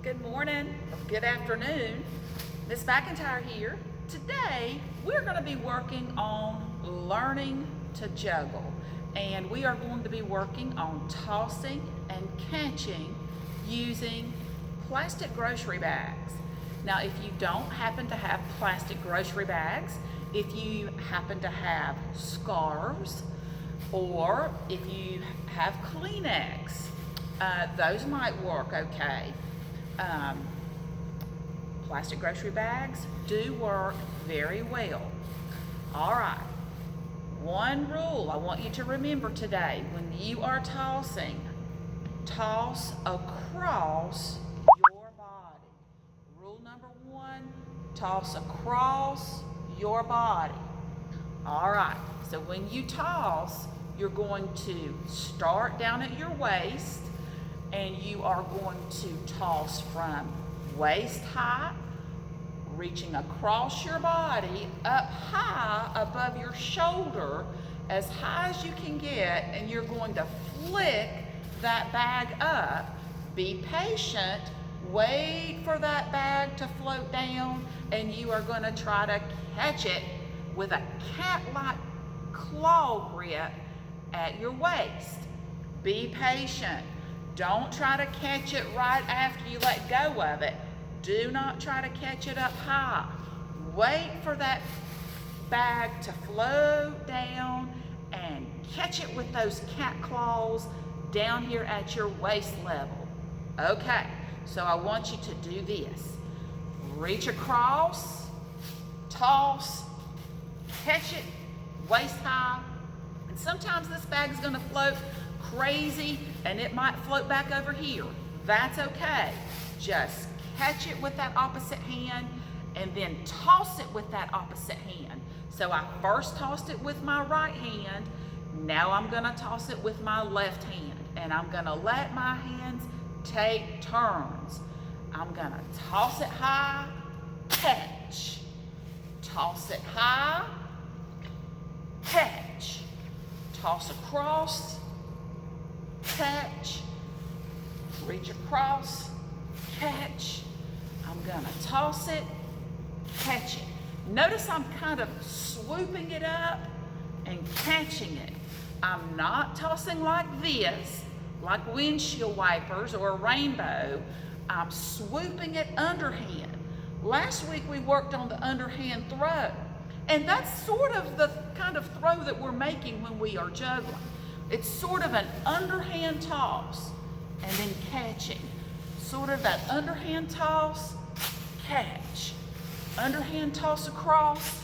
Good morning, or good afternoon. Miss McIntyre here. Today, we're going to be working on learning to juggle. And we are going to be working on tossing and catching using plastic grocery bags. Now, if you don't happen to have plastic grocery bags, if you happen to have scarves, or if you have Kleenex, those might work okay. Plastic grocery bags do work very well. All right, one rule I want you to remember today: when you are tossing, toss across your body. Rule number one, toss across your body. All right, so when you toss, you're going to start down at your waist, and you are going to toss from waist high, reaching across your body, up high above your shoulder, as high as you can get, and you're going to flick that bag up. Be patient, wait for that bag to float down, and you are going to try to catch it with a cat-like claw grip at your waist. Be patient. Don't try to catch it right after you let go of it. Do not try to catch it up high. Wait for that bag to float down and catch it with those cat claws down here at your waist level. Okay, so I want you to do this. Reach across, toss, catch it waist high. And sometimes this bag is going to float crazy and it might float back over here. That's okay. Just catch it with that opposite hand and then toss it with that opposite hand. So I first tossed it with my right hand. Now I'm going to toss it with my left hand, and I'm going to let my hands take turns. I'm going to toss it high, catch. Toss it high, catch. Toss across, catch. Reach across, catch. I'm gonna toss it, catch it. Notice I'm kind of swooping it up and catching it. I'm not tossing like this, like windshield wipers or a rainbow. I'm swooping it underhand. Last week we worked on the underhand throw, and that's sort of the kind of throw that we're making when we are juggling. It's sort of an underhand toss and then catching. Sort of that underhand toss, catch. Underhand toss across,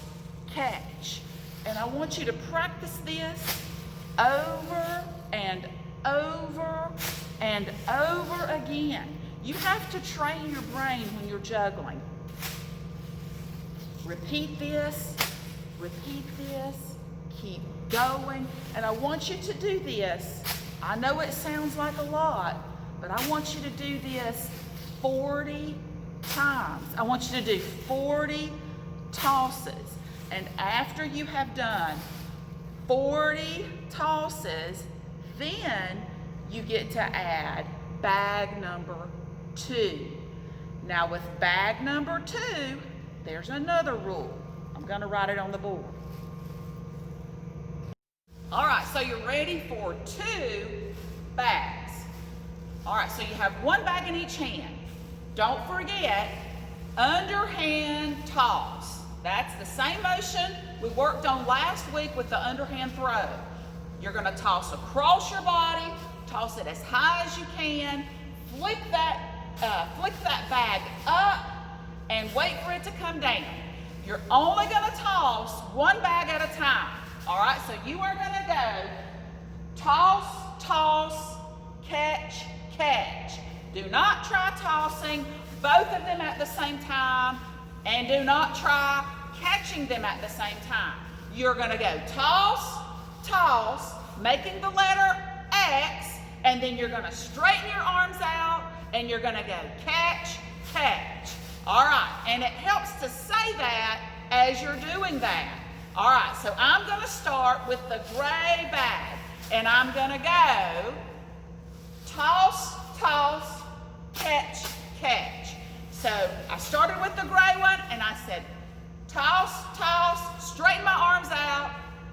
catch. And I want you to practice this over and over and over again. You have to train your brain when you're juggling. Repeat this, keep going. And I want you to do this. I know it sounds like a lot, but I want you to do this 40 times. I want you to do 40 tosses. And after you have done 40 tosses, then you get to add bag number 2. Now with bag number 2, there's another rule. I'm going to write it on the board. All right, so you're ready for 2 bags. All right, so you have 1 bag in each hand. Don't forget, underhand toss. That's the same motion we worked on last week with the underhand throw. You're gonna toss across your body, toss it as high as you can, flick that bag up, and wait for it to come down. You're only gonna toss 1 bag at a time. All right, so you are gonna go toss, toss, catch, catch. Do not try tossing both of them at the same time, and do not try catching them at the same time. You're gonna go toss, toss, making the letter X, and then you're gonna straighten your arms out, and you're gonna go catch, catch. All right, and it helps to say that as you're doing that. All right, so I'm gonna start with the gray bag, and I'm gonna go toss, toss, catch, catch. So I started with the gray one and I said, toss, toss, straighten my arms out,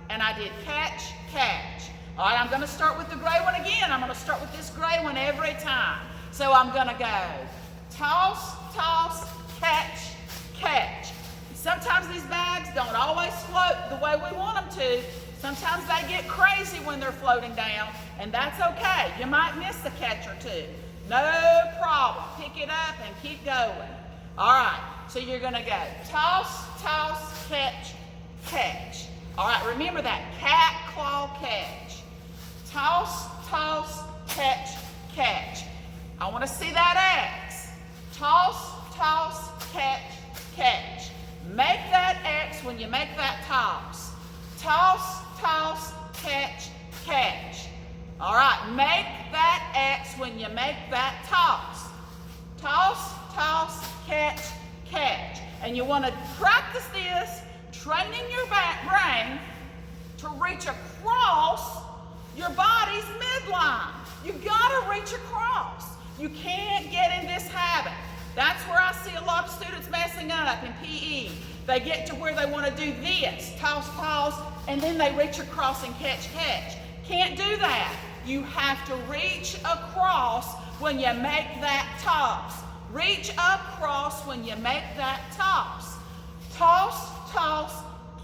and I did catch, catch. All right, I'm gonna start with the gray one again. I'm gonna start with this gray one every time. So I'm gonna go toss, toss, catch, catch. Sometimes these bags don't always float the way we want them to. Sometimes they get crazy when they're floating down, and that's okay. You might miss a catch or two. No problem. Pick it up and keep going. All right, so you're gonna go toss, toss, catch, catch. All right, remember that cat, claw, catch. Toss, toss, catch, catch. I wanna see that X. Toss, toss, catch, catch. Make that X when you make that toss. Toss, toss, catch, catch. All right, make that X when you make that toss. Toss, toss, catch, catch. And you want to practice this, training your brain to reach across your body's midline. You gotta reach across. You can't get in this habit. That's where I see a lot of students messing up in PE. They get to where they want to do this, toss, toss, and then they reach across and catch, catch. Can't do that. You have to reach across when you make that toss. Reach across when you make that toss. Toss, toss,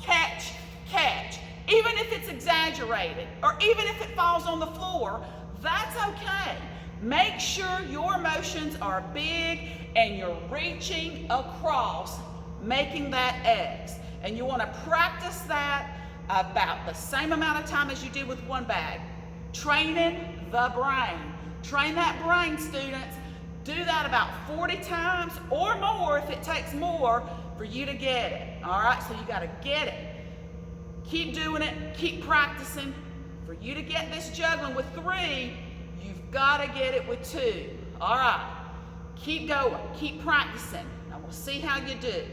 catch, catch. Even if it's exaggerated, or even if it falls on the floor, that's okay. Make sure your motions are big and you're reaching across, making that X. And you want to practice that about the same amount of time as you did with one bag. Training the brain. Train that brain, students. Do that about 40 times or more if it takes more for you to get it. All right, so you got to get it. Keep doing it, keep practicing. For you to get this juggling with 3, you've got to get it with 2. All right, keep going, keep practicing. I want to see how you do.